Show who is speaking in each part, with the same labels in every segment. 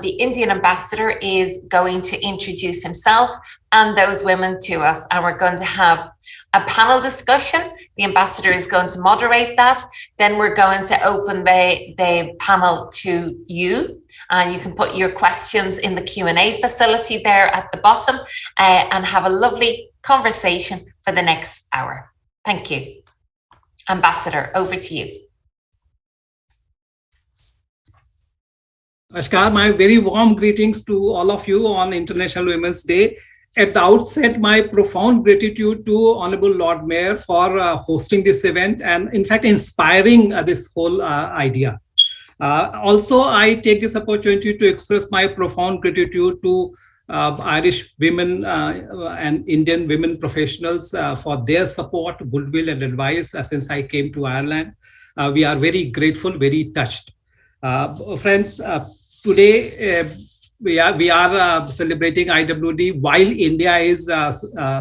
Speaker 1: The Indian ambassador is going to introduce himself and those women to us, and we're going to have a panel discussion. The ambassador is going to moderate that. Then we're going to open the panel to you, and you can put your questions in the Q&A facility there at the bottom, and have a lovely conversation for the next hour. Thank you. Ambassador, over to you.
Speaker 2: Ashkar, my very warm greetings to all of you on International Women's Day. At the outset, my profound gratitude to Honorable Lord Mayor for hosting this event and, in fact, inspiring this whole idea. Also, I take this opportunity to express my profound gratitude to Irish women and Indian women professionals for their support, goodwill, and advice since I came to Ireland. We are very grateful, very touched. Friends, today we are celebrating IWD while India is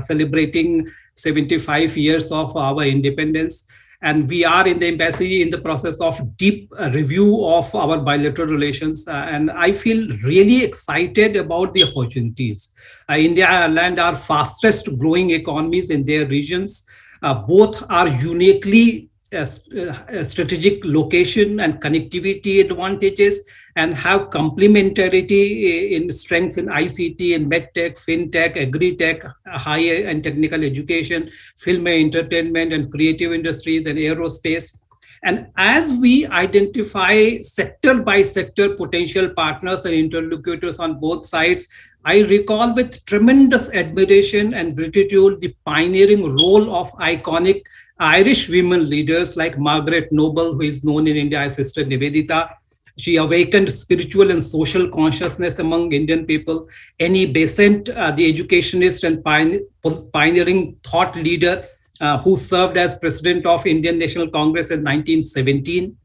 Speaker 2: celebrating 75 years of our independence, and we are in the embassy in the process of deep review of our bilateral relations, and I feel really excited about the opportunities. India and Ireland are fastest growing economies in their regions. Both are uniquely strategic location and connectivity advantages, and have complementarity in strengths in ICT, in medtech, fintech, agri-tech, higher and technical education, film and entertainment, and creative industries, and aerospace. And as we identify sector by sector potential partners and interlocutors on both sides, I recall with tremendous admiration and gratitude the pioneering role of iconic Irish women leaders like Margaret Noble, who is known in India as Sister Nivedita. She awakened spiritual and social consciousness among Indian people. Annie Besant, the educationist and pioneering thought leader who served as president of Indian National Congress in 1917.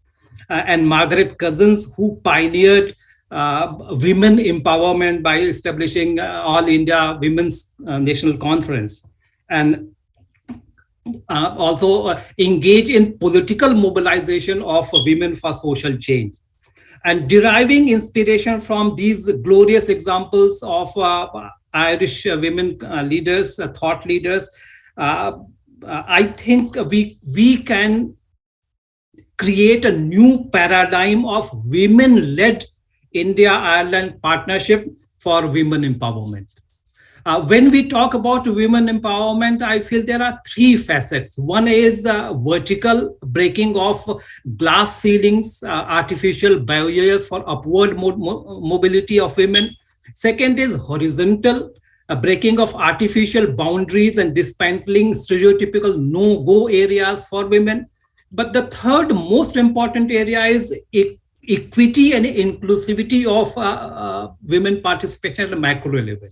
Speaker 2: And Margaret Cousins, who pioneered women empowerment by establishing All India Women's National Conference. And also engage in political mobilization of women for social change. And deriving inspiration from these glorious examples of Irish women leaders, thought leaders, I think we can create a new paradigm of women-led India-Ireland partnership for women empowerment. When we talk about women empowerment, I feel there are three facets. One is vertical, breaking of glass ceilings, artificial barriers for upward mobility of women. Second is horizontal, breaking of artificial boundaries and dismantling stereotypical no-go areas for women. But the third most important area is equity and inclusivity of women participation at a macro level.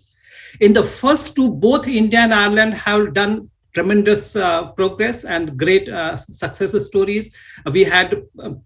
Speaker 2: In the first two, both India and Ireland have done tremendous progress and great success stories. We had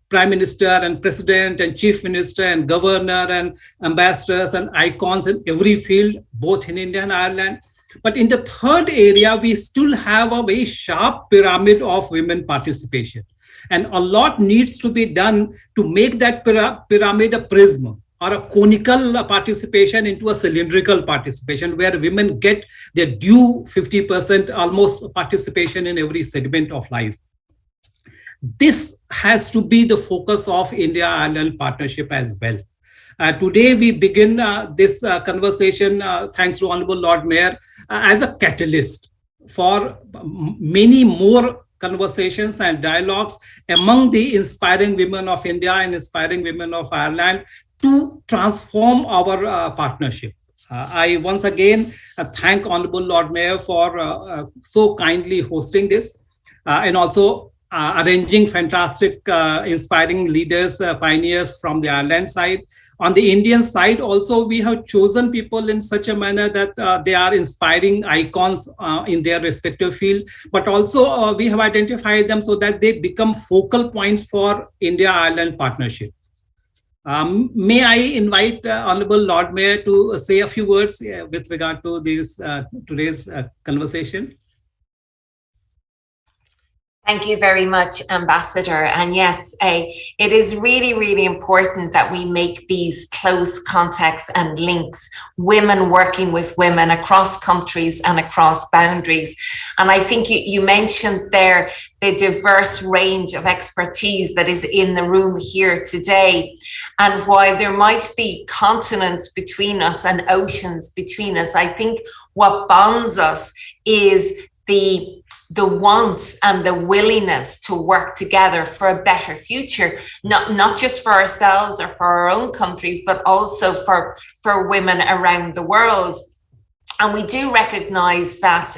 Speaker 2: Prime Minister and President and Chief Minister and Governor and ambassadors and icons in every field, both in India and Ireland. But in the third area, we still have a very sharp pyramid of women participation. And a lot needs to be done to make that pyramid a prism, or a conical participation into a cylindrical participation, where women get their due 50% almost participation in every segment of life. This has to be the focus of India-Ireland partnership as well. Today, we begin this conversation, thanks to Honorable Lord Mayor, as a catalyst for many more conversations and dialogues among the inspiring women of India and inspiring women of Ireland to transform our partnership. I once again thank Honorable Lord Mayor for so kindly hosting this and also arranging fantastic, inspiring leaders, pioneers from the Ireland side. On the Indian side also, we have chosen people in such a manner that they are inspiring icons in their respective field, but also we have identified them so that they become focal points for India-Ireland partnership. May I invite Honorable Lord Mayor to say a few words with regard to this today's conversation?
Speaker 1: Thank you very much, Ambassador. And yes, it is really, really important that we make these close contacts and links, women working with women across countries and across boundaries. And I think you mentioned there the diverse range of expertise that is in the room here today. And while there might be continents between us and oceans between us, I think what bonds us is the want and the willingness to work together for a better future, not just for ourselves or for our own countries, but also for women around the world. And we do recognize that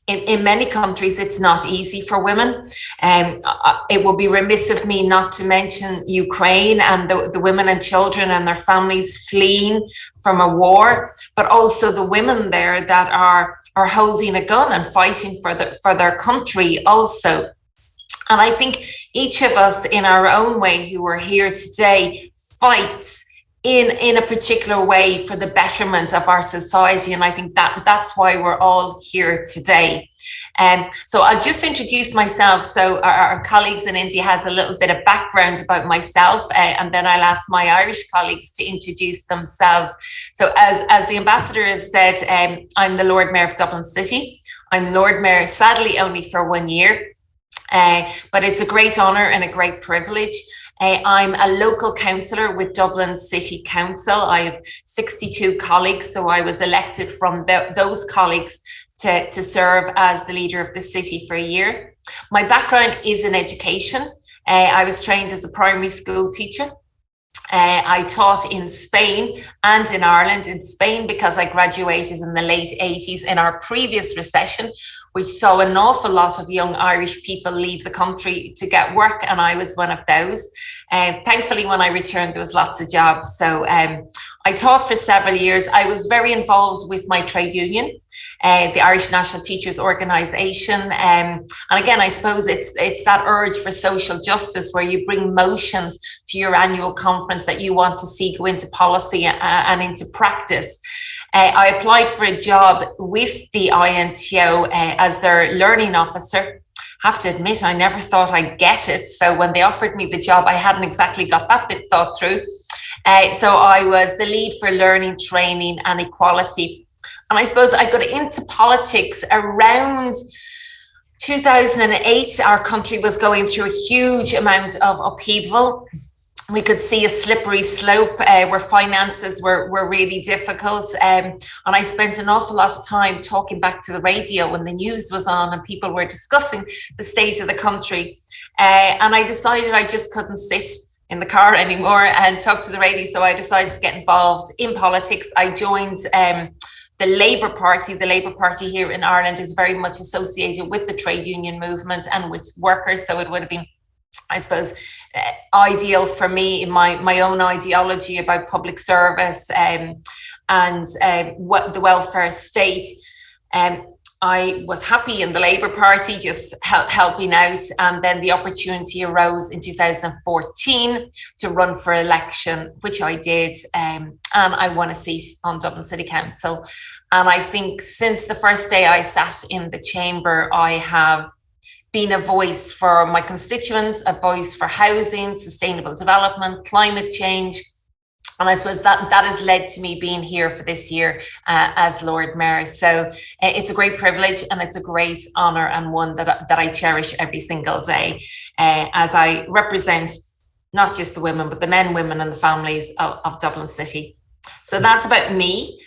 Speaker 1: in many countries, it's not easy for women. It would be remiss of me not to mention Ukraine and the women and children and their families fleeing from a war, but also the women there that are holding a gun and fighting for their country also. And I think each of us in our own way who are here today fights in a particular way for the betterment of our society. And I think that's why we're all here today. So I'll just introduce myself. So our colleagues in India has a little bit of background about myself, and then I'll ask my Irish colleagues to introduce themselves. So as the ambassador has said, I'm the Lord Mayor of Dublin City. I'm Lord Mayor, sadly, only for 1 year, but it's a great honour and a great privilege. I'm a local councillor with Dublin City Council. I have 62 colleagues, so I was elected from those colleagues to serve as the leader of the city for a year. My background is in education. I was trained as a primary school teacher. I taught in Spain and in Ireland. In Spain, because I graduated in the late 80s in our previous recession, which saw an awful lot of young Irish people leave the country to get work, and I was one of those. Thankfully, when I returned, there was lots of jobs. So I taught for several years. I was very involved with my trade union, the Irish National Teachers Organisation. And again, I suppose it's that urge for social justice where you bring motions to your annual conference that you want to see go into policy and into practice. I applied for a job with the INTO as their learning officer. Have to admit, I never thought I'd get it. So when they offered me the job, I hadn't exactly got that bit thought through. So I was the lead for learning, training and equality. And I suppose I got into politics around 2008. Our country was going through a huge amount of upheaval. We could see a slippery slope where finances were really difficult. And I spent an awful lot of time talking back to the radio when the news was on and people were discussing the state of the country. And I decided I just couldn't sit in the car anymore and talk to the radio. So I decided to get involved in politics. I joined the Labour Party. The Labour Party here in Ireland is very much associated with the trade union movement and with workers. So it would have been, I suppose, ideal for me in my own ideology about public service and what the welfare state. I was happy in the Labour Party, just helping out, and then the opportunity arose in 2014 to run for election, which I did, and I won a seat on Dublin City Council. And I think since the first day I sat in the chamber, I have been a voice for my constituents, a voice for housing, sustainable development, climate change. And I suppose that has led to me being here for this year as Lord Mayor. So it's a great privilege and it's a great honour, and one that I cherish every single day as I represent not just the women, but the men, women and the families of Dublin City. So that's about me.